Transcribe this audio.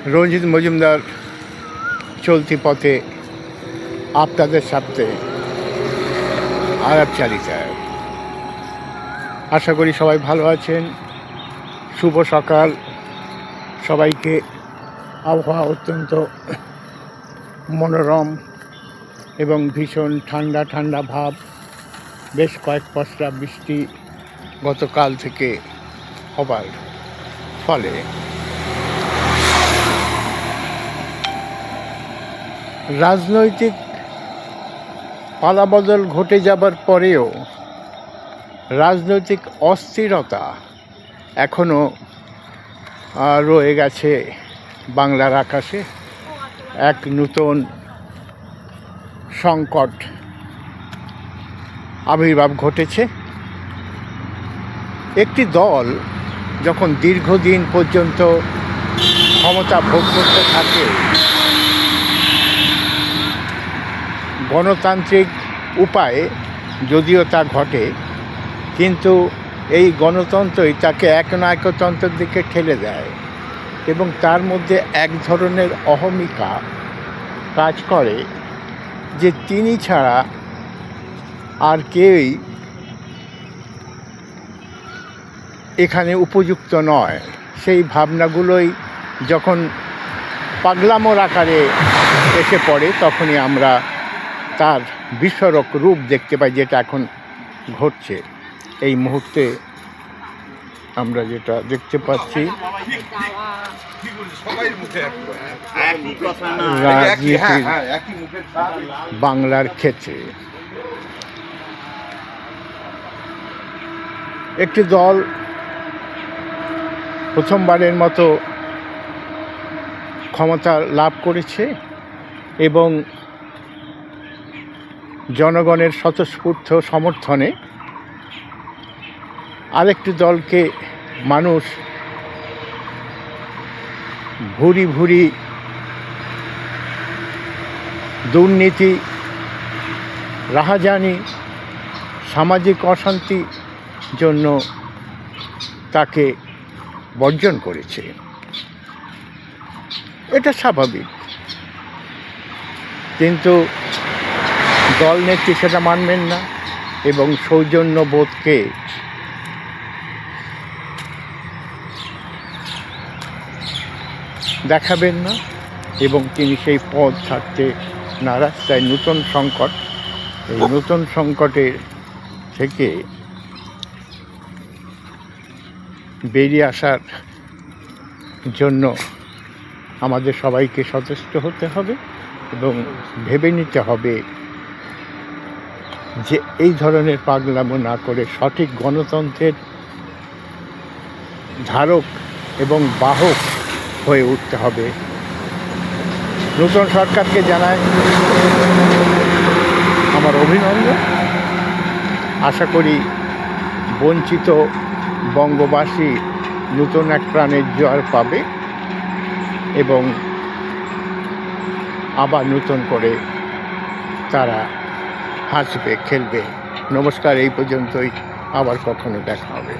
রঞ্জিত মজুমদার চলতি পথে আপনাদের সাথে আলাপচারিতায়। আশা করি সবাই ভালো আছেন। শুভ সকাল সবাইকে। আবহাওয়া অত্যন্ত মনোরম এবং ভীষণ ঠান্ডা ঠান্ডা ভাব। বেশ কয়েক পশলা বৃষ্টি গতকাল থেকে হবার ফলে রাজনৈতিক পালাবদল ঘটে যাবার পরেও রাজনৈতিক অস্থিরতা এখনও রয়ে গেছে বাংলার আকাশে। এক নূতন সংকট আবির্ভাব ঘটেছে। একটি দল যখন দীর্ঘদিন পর্যন্ত ক্ষমতা ভোগ করতে থাকে, গণতান্ত্রিক উপায়ে যদিও তা ঘটে, কিন্তু এই গণতন্ত্রই তাকে একনায়কতন্ত্রের দিকে ঠেলে দেয় এবং তার মধ্যে এক ধরনের অহমিকা কাজ করে যে তিনি ছাড়া আর কেউই এখানে উপযুক্ত নয়। সেই ভাবনাগুলোই যখন পাগলামোর আকারে এসে পড়ে তখনই আমরা তার বিস্ফোরক রূপ দেখতে পাই, যেটা এখন ঘটছে। এই মুহূর্তে আমরা যেটা দেখতে পাচ্ছি, রাজনীতির বাংলার ক্ষেত্রে একটি দল প্রথমবারের মতো ক্ষমতা লাভ করেছে এবং জনগণের স্বতঃস্ফূর্ত সমর্থনে আরেকটি দলকে মানুষ ভুরি ভুরি দুর্নীতি, রাহাজানি, সামাজিক অশান্তির জন্য তাকে বর্জন করেছে। এটা স্বাভাবিক, কিন্তু দল নেত্রী সেটা মানবেন না এবং সৌজন্যবোধকে দেখাবেন না এবং তিনি সেই পদ ছাড়তে নারাজ। তাই নূতন সংকট, এই নূতন সংকটের থেকে বেরিয়ে আসার জন্য আমাদের সবাইকে সচেষ্ট হতে হবে এবং ভেবে নিতে হবে যে এই ধরনের পাগলামো না করে সঠিক গণতন্ত্রের ধারক এবং বাহক হয়ে উঠতে হবে। নতুন সরকারকে জানাই আমার অভিনন্দন। আশা করি বঞ্চিত বঙ্গবাসী নতুন এক প্রাণের জোয়ার পাবে এবং আবার নতুন করে তারা হাসবে, খেলবে। নমস্কার, এই পর্যন্তই। আবার কখনো দেখা হবে।